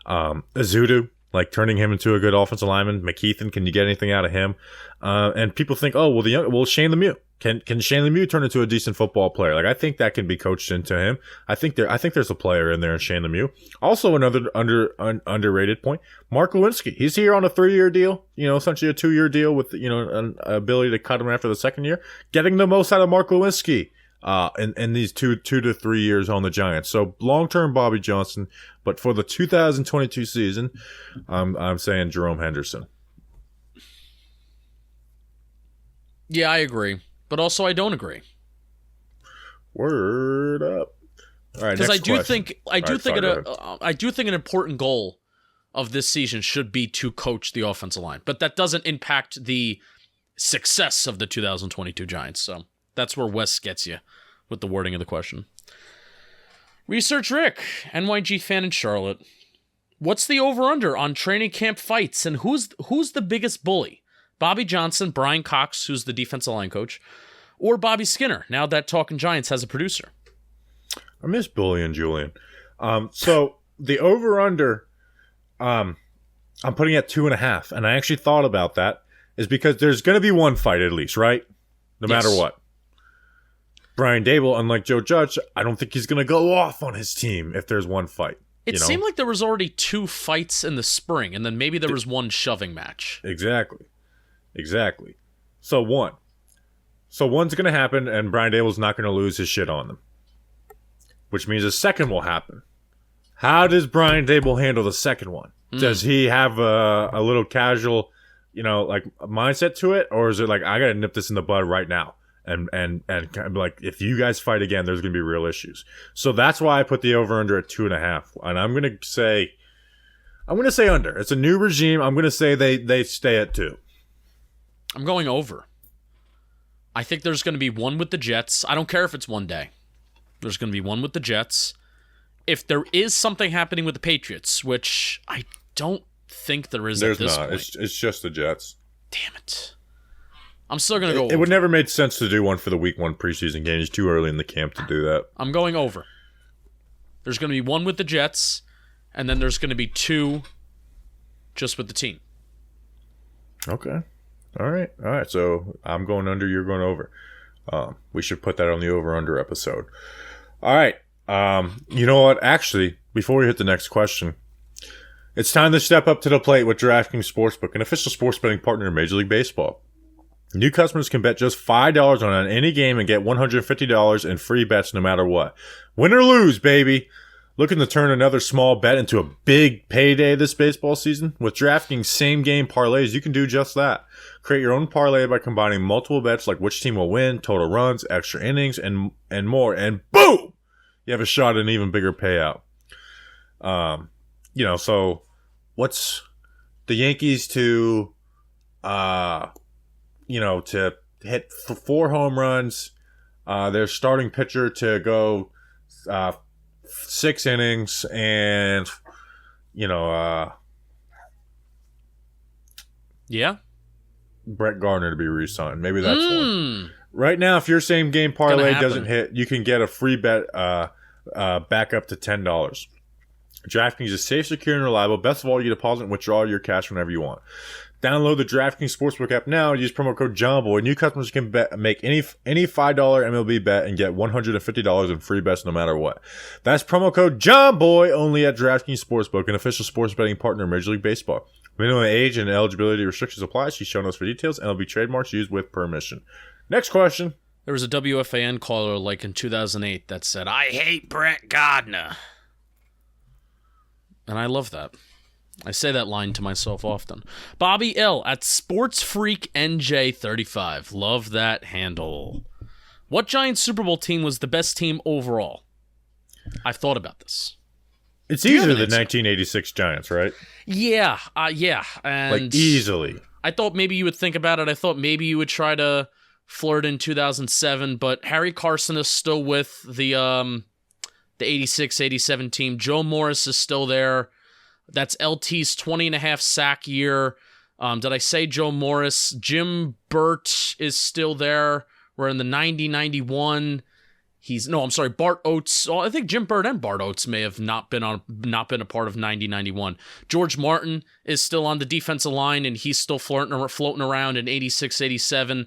Azudu, like turning him into a good offensive lineman. McKeithen, can you get anything out of him? And people think, oh well, Shane Lemieux. Can Shane Lemieux turn into a decent football player? Like I think that can be coached into him. I think there's a player in there in Shane Lemieux. Also another underrated point, Mark Lewinsky. He's here on a 3-year deal, essentially a 2-year deal with an ability to cut him after the second year. Getting the most out of Mark Lewinsky in these 2 to 3 years on the Giants. So long-term Bobby Johnson, but for the 2022 season, I'm saying Jerome Henderson. Yeah, I agree. But also I don't agree. Word up. All right, because I do question. I do think an important goal of this season should be to coach the offensive line, but that doesn't impact the success of the 2022 Giants. So that's where Wes gets you with the wording of the question. Research Rick, NYG fan in Charlotte. What's the over/under on training camp fights, and who's the biggest bully? Bobby Johnson, Brian Cox, who's the defensive line coach, or Bobby Skinner, now that Talking Giants has a producer? I miss Bully and Julian. So the over-under, I'm putting at 2.5, and I actually thought about that, is because there's going to be one fight at least, right? No matter what. Brian Dable, unlike Joe Judge, I don't think he's going to go off on his team if there's one fight. It seemed like there was already 2 fights in the spring, and then maybe there was one shoving match. Exactly. So one's going to happen, and Brian Dable's not going to lose his shit on them. Which means a second will happen. How does Brian Dable handle the second one? Does he have a little casual, mindset to it? Or is it like, I got to nip this in the bud right now? And like, if you guys fight again, there's going to be real issues. So that's why I put the over-under at 2.5. And I'm going to say under. It's a new regime. I'm going to say they stay at 2. I'm going over. I think there's going to be one with the Jets. I don't care if it's one day. There's going to be one with the Jets. If there is something happening with the Patriots, which I don't think there is at this point. It's just the Jets. Damn it. I'm still going to go over. It would never make sense to do one for the week 1 preseason game. It's too early in the camp to do that. I'm going over. There's going to be one with the Jets, and then there's going to be 2 just with the team. Okay. All right. So I'm going under, you're going over. We should put that on the over-under episode. All right. You know what? Actually, before we hit the next question, it's time to step up to the plate with DraftKings Sportsbook, an official sports betting partner of Major League Baseball. New customers can bet just $5 on any game and get $150 in free bets no matter what. Win or lose, baby. Looking to turn another small bet into a big payday this baseball season? With DraftKings same-game parlays, you can do just that. Create your own parlay by combining multiple bets like which team will win, total runs, extra innings, and more. And boom! You have a shot at an even bigger payout. So what's the Yankees to hit 4 home runs, their starting pitcher to go 6 innings, and Brett Gardner to be re-signed. Maybe that's one. Right now, if your same game parlay doesn't hit, you can get a free bet back up to $10. DraftKings is safe, secure, and reliable. Best of all, you deposit and withdraw your cash whenever you want. Download the DraftKings Sportsbook app now and use promo code JOHNBOY. New customers can make any $5 MLB bet and get $150 in free bets no matter what. That's promo code JOHNBOY only at DraftKings Sportsbook, an official sports betting partner of Major League Baseball. Minimum age and eligibility restrictions apply. See show notes for details. MLB trademarks used with permission. Next question. There was a WFAN caller like in 2008 that said, "I hate Brett Gardner." And I love that. I say that line to myself often. Bobby L. at SportsFreakNJ35. Love that handle. What Giants Super Bowl team was the best team overall? I've thought about this. It's easily the 1986 Giants, right? Yeah. And like, easily. I thought maybe you would think about it. I thought maybe you would try to flirt in 2007, but Harry Carson is still with the 86-87 team. Joe Morris is still there. That's LT's 20.5 sack year. Did I say Joe Morris? Jim Burt is still there. We're in the 90-91. Bart Oates. Oh, I think Jim Burt and Bart Oates may have not been a part of 90-91. George Martin is still on the defensive line, and he's still floating around in 86-87.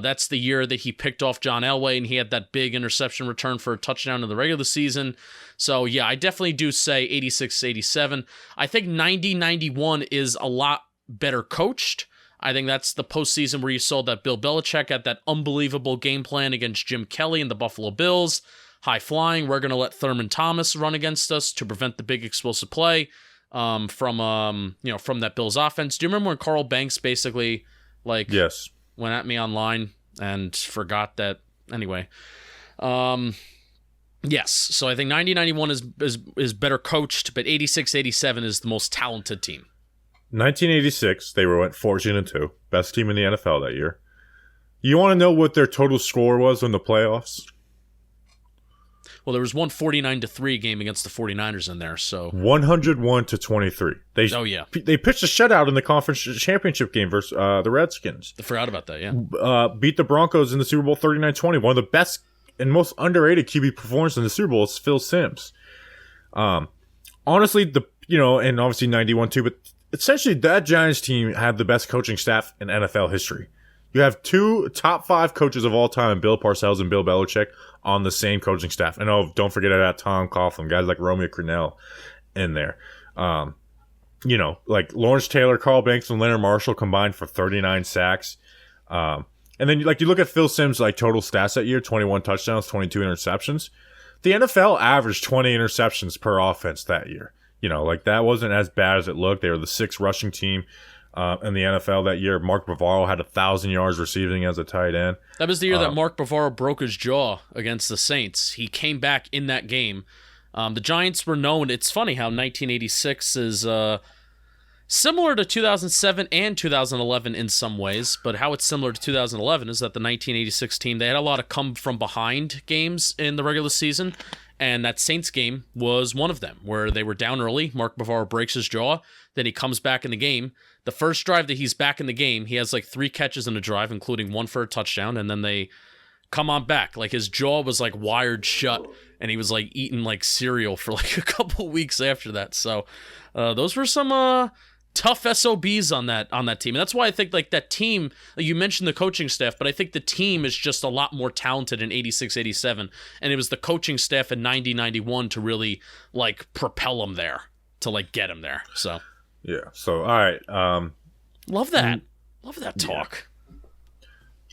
That's the year that he picked off John Elway, and he had that big interception return for a touchdown in the regular season. So, yeah, I definitely do say 86-87. I think 90-91 is a lot better coached. I think that's the postseason where you saw that Bill Belichick had that unbelievable game plan against Jim Kelly and the Buffalo Bills. High flying. We're going to let Thurman Thomas run against us to prevent the big explosive play from that Bills offense. Do you remember when Carl Banks basically yes, went at me online and forgot that? Anyway, yes. So I think 90-91 is better coached, but 86-87 is the most talented team. 1986, they went 14-2, best team in the NFL that year. You want to know what their total score was in the playoffs? Well, there was one 49-3 game against the 49ers in there, so 101-23. They pitched a shutout in the conference championship game versus the Redskins. I forgot about that. Yeah, beat the Broncos in the Super Bowl 39-20. One of the best and most underrated QB performances in the Super Bowl is Phil Simms. Honestly, and obviously 91 too, but essentially, that Giants team had the best coaching staff in NFL history. You have two top 5 coaches of all time, Bill Parcells and Bill Belichick, on the same coaching staff. And don't forget about Tom Coughlin, guys like Romeo Crennel in there. Like Lawrence Taylor, Carl Banks, and Leonard Marshall combined for 39 sacks. And then you look at Phil Simms' total stats that year, 21 touchdowns, 22 interceptions. The NFL averaged 20 interceptions per offense that year. That wasn't as bad as it looked. They were the 6th rushing team in the NFL that year. Mark Bavaro had 1,000 yards receiving as a tight end. That was the year that Mark Bavaro broke his jaw against the Saints. He came back in that game. The Giants were known. It's funny how 1986 is similar to 2007 and 2011 in some ways, but how it's similar to 2011 is that the 1986 team, they had a lot of come-from-behind games in the regular season. And that Saints game was one of them, where they were down early. Mark Bavaro breaks his jaw. Then he comes back in the game. The first drive that he's back in the game, he has 3 catches in a drive, including one for a touchdown. And then they come on back. His jaw was wired shut, and he was eating cereal for a couple weeks after that. So those were some tough SOBs on that team. And that's why I think that team, you mentioned the coaching staff, but I think the team is just a lot more talented in 86-87. And it was the coaching staff in 90-91 to really propel them there, to get them there. So yeah. So all right. Love that. Love that talk.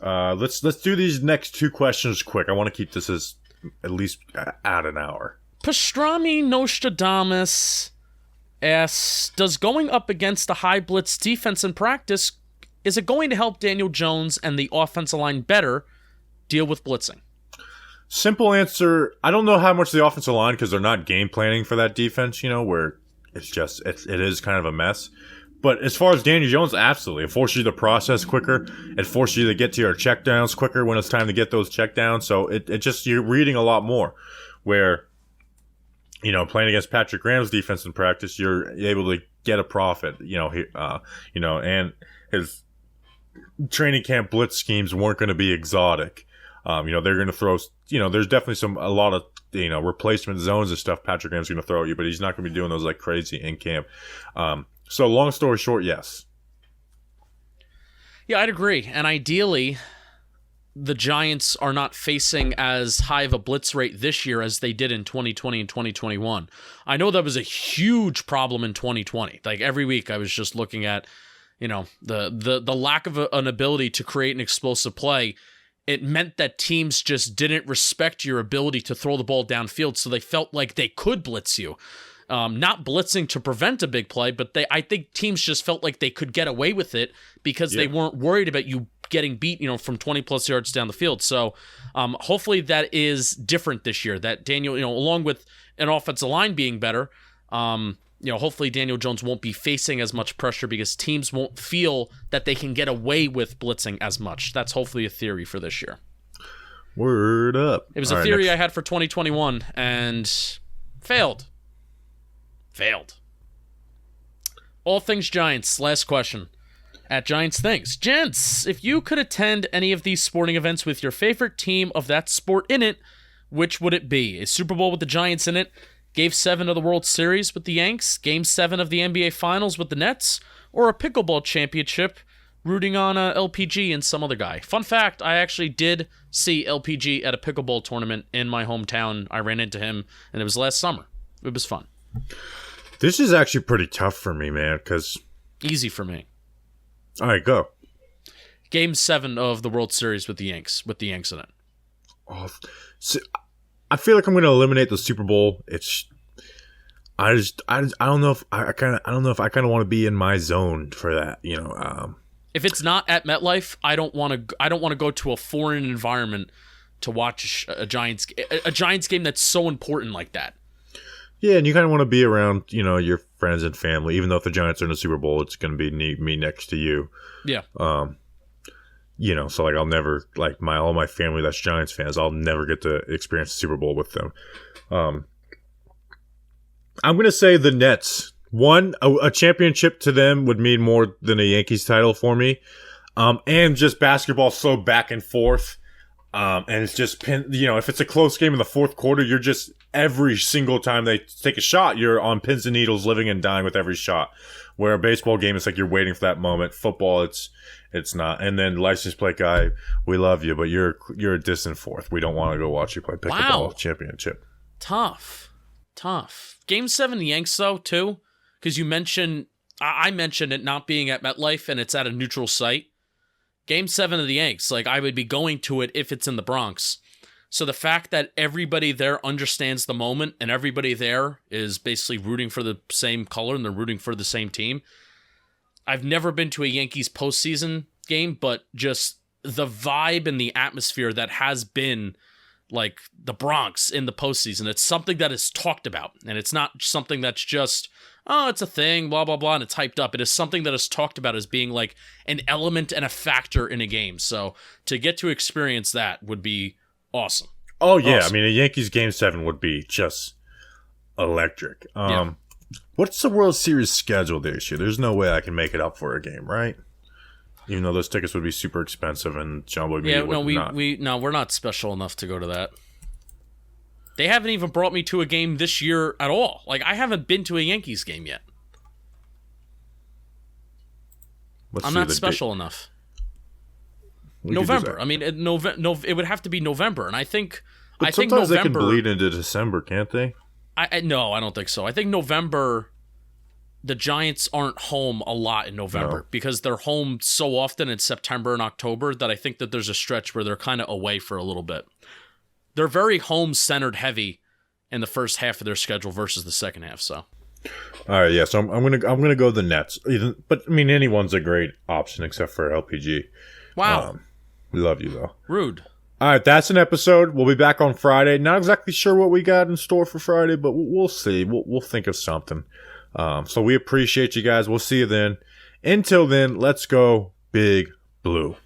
Yeah. Let's do these next 2 questions quick. I want to keep this as at least at an hour. Pastrami Nostradamus asks, does going up against the high blitz defense in practice, is it going to help Daniel Jones and the offensive line better deal with blitzing? Simple answer, I don't know how much the offensive line, because they're not game planning for that defense, where it is kind of a mess. But as far as Daniel Jones, absolutely. It forces you to process quicker. It forces you to get to your checkdowns quicker when it's time to get those checkdowns. So you're reading a lot more, where playing against Patrick Graham's defense in practice, you're able to get a profit, and his training camp blitz schemes weren't going to be exotic. They're going to throw, there's definitely a lot of, replacement zones and stuff Patrick Graham's going to throw at you, but he's not going to be doing those crazy in camp. So long story short, yes. Yeah, I'd agree. And ideally, the Giants are not facing as high of a blitz rate this year as they did in 2020 and 2021. I know that was a huge problem in 2020. Every week I was just looking at, the lack of an ability to create an explosive play. It meant that teams just didn't respect your ability to throw the ball downfield, so they felt like they could blitz you. Not blitzing to prevent a big play, but I think teams just felt like they could get away with it because they weren't worried about you getting beat, from 20 plus yards down the field. So hopefully that is different this year, that Daniel, along with an offensive line being better, hopefully Daniel Jones won't be facing as much pressure because teams won't feel that they can get away with blitzing as much. That's hopefully a theory for this year. Word up. It was a theory I had for 2021 and failed. All things Giants. Last question. At Giants Things. Gents, if you could attend any of these sporting events with your favorite team of that sport in it, which would it be? A Super Bowl with the Giants in it? Game 7 of the World Series with the Yanks? Game 7 of the NBA Finals with the Nets? Or a pickleball championship rooting on LPG and some other guy? Fun fact, I actually did see LPG at a pickleball tournament in my hometown. I ran into him, and it was last summer. It was fun. This is actually pretty tough for me, man, because... Easy for me. All right, go. Game 7 of the World Series with the Yanks in it. Oh, so I feel like I'm going to eliminate the Super Bowl. I don't know if I kind of want to be in my zone for that, you know. If it's not at MetLife, I don't want to go to a foreign environment to watch a Giants game that's so important like that. Yeah, and you kind of want to be around, you know, your friends and family. Even though if the Giants are in the Super Bowl, it's going to be me next to you. Yeah. You know, so like I'll never all my family that's Giants fans. I'll never get to experience the Super Bowl with them. I'm going to say the Nets. A championship to them would mean more than a Yankees title for me. And just basketball so back and forth. And it's just, you know, if it's a close game in the fourth quarter, you're just, every single time they take a shot, you're on pins and needles, living and dying with every shot. Where a baseball game, it's like you're waiting for that moment. Football, it's not. And then license plate guy, we love you, but you're a distant fourth. We don't want to go watch you play pickleball championship. Tough. Game 7 the Yanks, though, too, because I mentioned it not being at MetLife, and it's at a neutral site. Game 7 of the Yanks, like, I would be going to it if it's in the Bronx. So the fact that everybody there understands the moment and everybody there is basically rooting for the same color and they're rooting for the same team. I've never been to a Yankees postseason game, but just the vibe and the atmosphere that has been like the Bronx in the postseason. It's something that is talked about, and it's not something that's just, oh, it's a thing, blah, blah, blah, and it's hyped up. It is something that is talked about as being like an element and a factor in a game. So to get to experience that would be awesome. Oh, yeah. Awesome. I mean, a Yankees Game 7 would be just electric. Yeah. What's the World Series schedule this year? There's no way I can make it up for a game, right? Even though those tickets would be super expensive and John Boy Media would not. We're not special enough to go to that. They haven't even brought me to a game this year at all. Like, I haven't been to a Yankees game yet. I'm not special enough. November. I mean, it would have to be November, and I think sometimes November, they can bleed into December, can't they? No, I don't think so. I think November, the Giants aren't home a lot in November because they're home so often in September and October that I think that there's a stretch where they're kind of away for a little bit. They're very home-centered heavy in the first half of their schedule versus the second half. So, all right, yeah. So I'm gonna go the Nets. But I mean, anyone's a great option except for LPG. Wow, we love you though. Rude. All right, that's an episode. We'll be back on Friday. Not exactly sure what we got in store for Friday, but we'll see. We'll think of something. So we appreciate you guys. We'll see you then. Until then, let's go Big Blue.